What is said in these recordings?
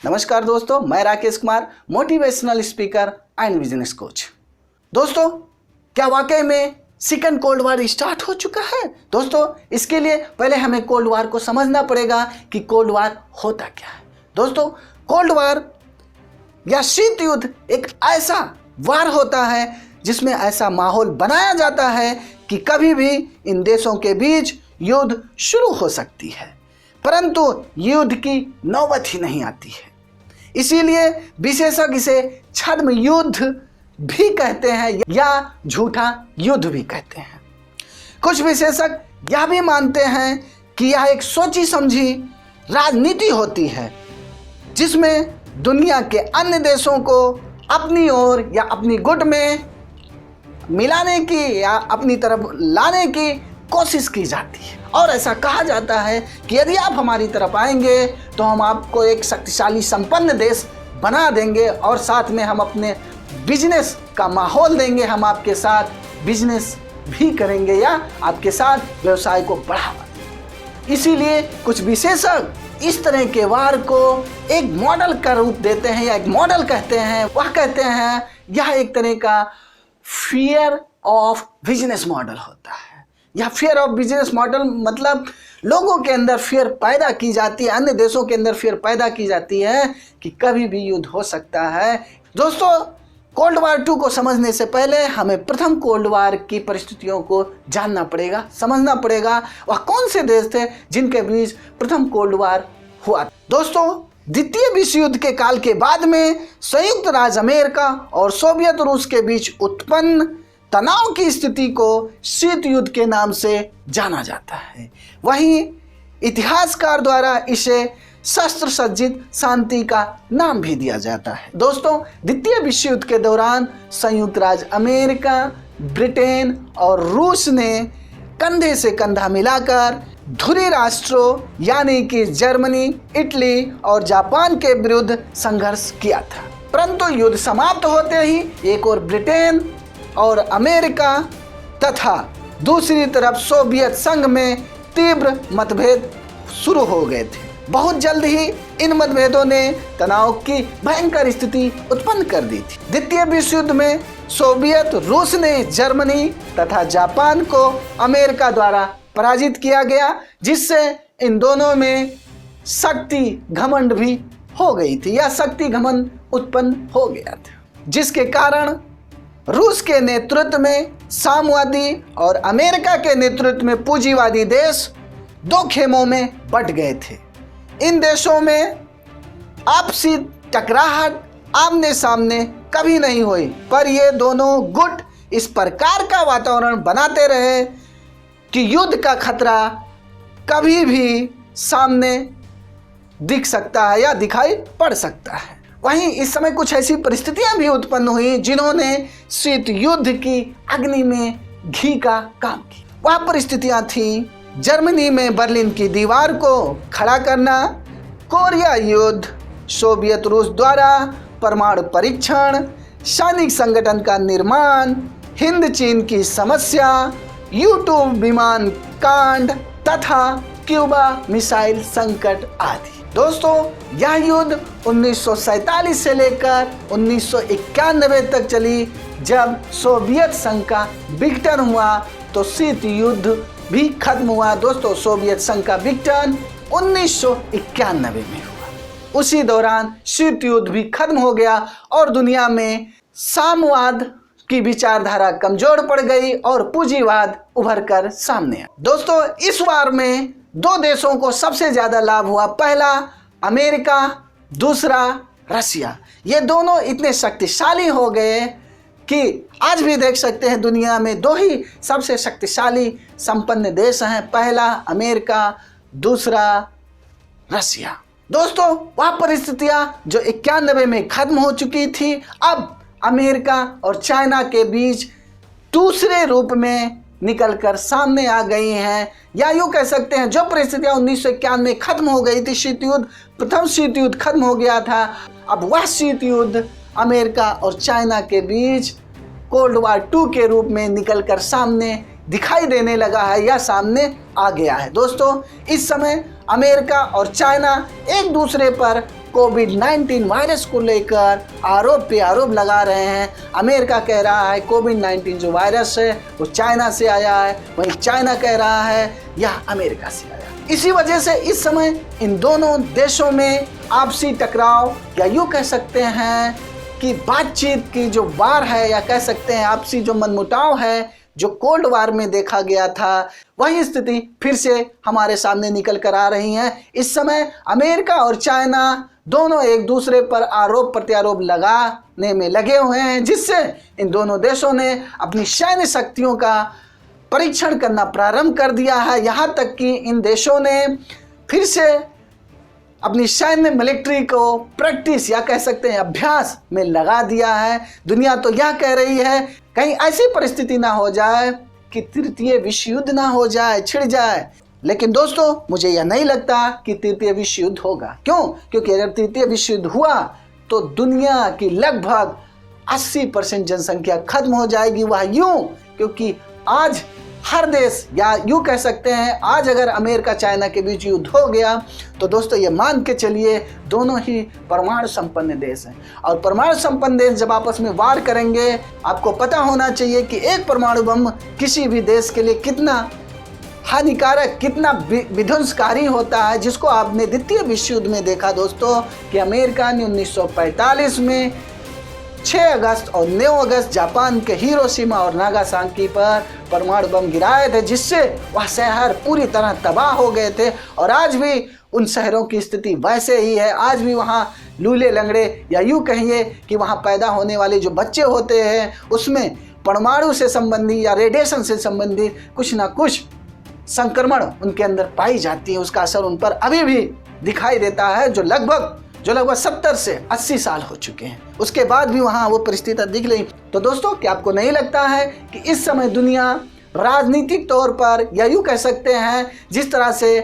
नमस्कार दोस्तों, मैं Rakesh Kumar, motivational speaker and business coach. दोस्तों, क्या वाकई में सेकंड कोल्ड वार स्टार्ट हो चुका है? दोस्तों, इसके लिए पहले हमें कोल्ड वार को समझना पड़ेगा कि कोल्ड वार होता क्या है। दोस्तों, कोल्ड वार या शीत युद्ध एक ऐसा वार होता है जिसमें ऐसा माहौल बनाया जाता है कि कभी भी इन देशों के बीच युद्ध शुरू हो सकती है, परंतु युद्ध की नौबत ही नहीं आती है। इसीलिए विशेषज्ञ इसे छद्म युद्ध भी कहते हैं या झूठा युद्ध भी कहते हैं। कुछ विशेषज्ञ यह भी मानते हैं कि यह एक सोची समझी राजनीति होती है जिसमें दुनिया के अन्य देशों को अपनी ओर या अपनी गुट में मिलाने की या अपनी तरफ लाने की कोशिश की जाती है। और ऐसा कहा जाता है कि यदि आप हमारी तरफ आएंगे तो हम आपको एक शक्तिशाली संपन्न देश बना देंगे और साथ में हम अपने बिजनेस का माहौल देंगे, हम आपके साथ बिजनेस भी करेंगे या आपके साथ व्यवसाय को बढ़ावा देंगे। इसीलिए कुछ विशेषज्ञ इस तरह के वार को एक मॉडल का रूप देते हैं या एक मॉडल कहते हैं। वह कहते हैं यह एक तरह का फियर ऑफ बिजनेस मॉडल होता है। यह फियर ऑफ बिजनेस मॉडल मतलब लोगों के अंदर फियर पैदा की जाती है, अन्य देशों के अंदर फियर पैदा की जाती है कि कभी भी युद्ध हो सकता है। दोस्तों, कोल्ड वार 2 को समझने से पहले हमें प्रथम कोल्ड वार की परिस्थितियों को जानना पड़ेगा, समझना पड़ेगा। वह कौन से देश थे जिनके बीच प्रथम कोल्ड वार हुआ। दोस्तों, द्वितीय विश्व युद्ध के काल के बाद में संयुक्त राज्य अमेरिका और सोवियत रूस के बीच उत्पन्न तनाव की स्थिति को शीत युद्ध के नाम से जाना जाता है। वहीं इतिहासकार द्वारा इसे शस्त्र सज्जित शांति का नाम भी दिया जाता है। दोस्तों, द्वितीय विश्व युद्ध के दौरान संयुक्त राज्य अमेरिका, ब्रिटेन और रूस ने कंधे से कंधा मिलाकर धुरी राष्ट्रों यानी कि जर्मनी, इटली और जापान के विरुद्ध संघर्ष किया था। परंतु युद्ध समाप्त होते ही एक और ब्रिटेन और अमेरिका तथा दूसरी तरफ सोवियत संघ में तीव्र मतभेद शुरू हो गए थे। बहुत जल्द ही इन मतभेदों ने तनाव की भयंकर स्थिति उत्पन्न कर दी थी। द्वितीय विश्व युद्ध में सोवियत रूस ने जर्मनी तथा जापान को अमेरिका द्वारा पराजित किया गया, जिससे इन दोनों में शक्ति घमंड भी हो गई थी या शक्ति घमंड उत्पन्न हो गया था, जिसके कारण रूस के नेतृत्व में साम्यवादी और अमेरिका के नेतृत्व में पूंजीवादी देश दो खेमों में बंट गए थे। इन देशों में आपसी टकराहट आमने सामने कभी नहीं हुई, पर ये दोनों गुट इस प्रकार का वातावरण बनाते रहे कि युद्ध का खतरा कभी भी सामने दिख सकता है या दिखाई पड़ सकता है। वहीं इस समय कुछ ऐसी परिस्थितियां भी उत्पन्न हुई जिन्होंने शीत युद्ध की अग्नि में घी का काम किया। वह परिस्थितियां थी जर्मनी में बर्लिन की दीवार को खड़ा करना, कोरिया युद्ध, सोवियत रूस द्वारा परमाणु परीक्षण, सैनिक संगठन का निर्माण, हिंद चीन की समस्या, यूट्यूब विमान कांड तथा क्यूबा मिसाइल संकट आदि। दोस्तों, यह युद्ध 1947 से लेकर 1991 तक चली। जब सोवियत संघ का विघटन हुआ तो शीत युद्ध भी खत्म हुआ। दोस्तों, सोवियत संघ का विघटन 1991 में हुआ। उसी दौरान शीत युद्ध भी खत्म हो गया और दुनिया में साम्यवाद की विचारधारा कमजोर पड़ गई और पूंजीवाद उभर कर सामने आया। दोस्तों, इस वार में दो देशों को सबसे ज्यादा लाभ हुआ। पहला अमेरिका, दूसरा रसिया। ये दोनों इतने शक्तिशाली हो गए कि आज भी देख सकते हैं दुनिया में दो ही सबसे शक्तिशाली संपन्न देश हैं, पहला अमेरिका, दूसरा रसिया। दोस्तों, वह परिस्थितियां जो 91 में खत्म हो चुकी थी, अब अमेरिका और चाइना के बीच दूसरे रूप में निकलकर सामने आ गई हैं, या यूँ कह सकते हैं जो परिस्थितियां 1991 में खत्म हो गई थी, शीत युद्ध, प्रथम शीत युद्ध खत्म हो गया था, अब वह शीत युद्ध अमेरिका और चाइना के बीच कोल्ड वार 2 के रूप में निकलकर सामने दिखाई देने लगा है या सामने आ गया है। दोस्तों, इस समय अमेरिका और चाइना एक दूसरे पर कोविड-19 वायरस को लेकर आरोप पे आरोप लगा रहे हैं। अमेरिका कह रहा है कोविड-19 जो वायरस है वो चाइना से आया है, वहीं चाइना कह रहा है यह अमेरिका से आया। इसी वजह से इस समय इन दोनों देशों में आपसी टकराव या यूँ कह सकते हैं कि बातचीत की जो वार है, या कह सकते हैं आपसी जो मनमुटाव है जो कोल्ड वार में देखा गया था, वही स्थिति फिर से हमारे सामने निकल कर आ रही है। इस समय अमेरिका और चाइना दोनों एक दूसरे पर आरोप प्रत्यारोप लगाने में लगे हुए हैं, जिससे इन दोनों देशों ने अपनी सैन्य शक्तियों का परीक्षण करना प्रारंभ कर दिया है। यहाँ तक कि इन देशों ने फिर से अपनी सैन्य मिलिट्री को प्रैक्टिस या कह सकते हैं अभ्यास में लगा दिया है। दुनिया तो यह कह रही है कहीं ऐसी परिस्थिति ना हो जाए कि तृतीय विश्व युद्ध ना हो जाए, छिड़ जाए। लेकिन दोस्तों मुझे यह नहीं लगता कि तृतीय विश्व युद्ध होगा। क्यों? क्योंकि अगर तृतीय विश्व युद्ध हुआ तो दुनिया की लगभग 80% जनसंख्या खत्म हो जाएगी। वह यूं क्योंकि आज हर देश, या यूँ कह सकते हैं आज अगर अमेरिका चाइना के बीच युद्ध हो गया तो दोस्तों ये मान के चलिए दोनों ही परमाणु संपन्न देश हैं। और परमाणु संपन्न देश जब आपस में वार करेंगे, आपको पता होना चाहिए कि एक परमाणु बम किसी भी देश के लिए कितना हानिकारक, कितना विध्वंसकारी होता है, जिसको आपने द्वितीय विश्व युद्ध में देखा दोस्तों कि अमेरिका ने 1945 में 6 अगस्त और 9 अगस्त जापान के हिरोशिमा और नागासाकी पर परमाणु बम गिराए थे, जिससे वह शहर पूरी तरह तबाह हो गए थे। और आज भी उन शहरों की स्थिति वैसे ही है। आज भी वहाँ लूले लंगड़े, या यूँ कहिए कि वहाँ पैदा होने वाले जो बच्चे होते हैं उसमें परमाणु से संबंधी या रेडिएशन से संबंधित कुछ ना कुछ संक्रमण उनके अंदर पाई जाती है। उसका असर उन पर अभी भी दिखाई देता है, जो लगभग 70 से 80 साल हो चुके हैं। उसके बाद भी वहाँ वो परिस्थिति दिख रही। तो दोस्तों क्या आपको नहीं लगता है कि इस समय दुनिया राजनीतिक तौर पर, या यूँ कह सकते हैं जिस तरह से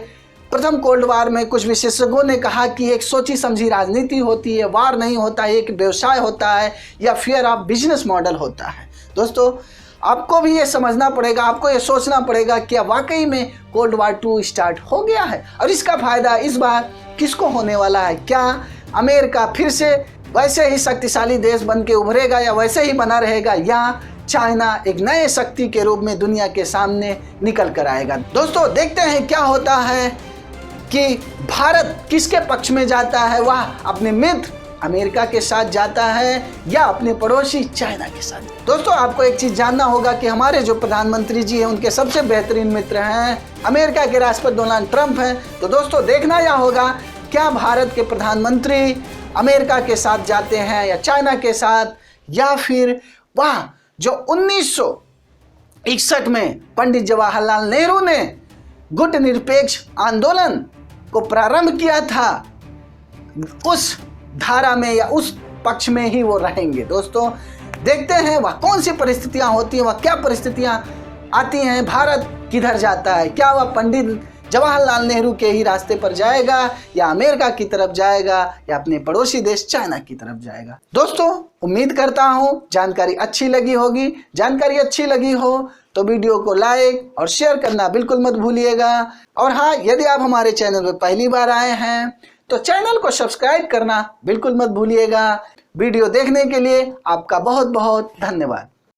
प्रथम कोल्ड वार में कुछ विशेषज्ञों ने कहा कि एक सोची समझी राजनीति होती है, वार नहीं होता है, एक व्यवसाय होता है या फियर ऑफ बिजनेस मॉडल होता है। दोस्तों आपको भी ये समझना पड़ेगा, आपको ये सोचना पड़ेगा कि वाकई में कोल्ड वार 2 स्टार्ट हो गया है और इसका फायदा इस बार किसको होने वाला है। क्या अमेरिका फिर से वैसे ही शक्तिशाली देश बन के उभरेगा या वैसे ही बना रहेगा, या चाइना एक नए शक्ति के रूप में दुनिया के सामने निकल कर आएगा। दोस्तों देखते हैं क्या होता है कि भारत किसके पक्ष में जाता है, वह अपने मित्र अमेरिका के साथ जाता है या अपने पड़ोसी चाइना के साथ। दोस्तों आपको एक चीज जानना होगा कि हमारे जो प्रधानमंत्री जी हैं उनके सबसे बेहतरीन मित्र हैं अमेरिका के राष्ट्रपति डोनाल्ड ट्रंप हैं। तो दोस्तों देखना यह होगा क्या भारत के प्रधानमंत्री अमेरिका के साथ जाते हैं या चाइना के साथ, या फिर वह जो 1961 में पंडित जवाहरलाल नेहरू ने गुट निरपेक्ष आंदोलन को प्रारंभ किया था उस धारा में या उस पक्ष में ही वो रहेंगे। दोस्तों देखते हैं वह कौन सी परिस्थितियां होती हैं, वह क्या परिस्थितियां आती हैं, भारत किधर जाता है, क्या वह पंडित जवाहरलाल नेहरू के ही रास्ते पर जाएगा या अमेरिका की तरफ जाएगा या अपने पड़ोसी देश चाइना की तरफ जाएगा। दोस्तों उम्मीद करता हूं जानकारी अच्छी लगी होगी। जानकारी अच्छी लगी हो तो वीडियो को लाइक और शेयर करना बिल्कुल मत भूलिएगा। और हाँ, यदि आप हमारे चैनल पर पहली बार आए हैं तो चैनल को सब्सक्राइब करना बिल्कुल मत भूलिएगा। वीडियो देखने के लिए आपका बहुत बहुत धन्यवाद।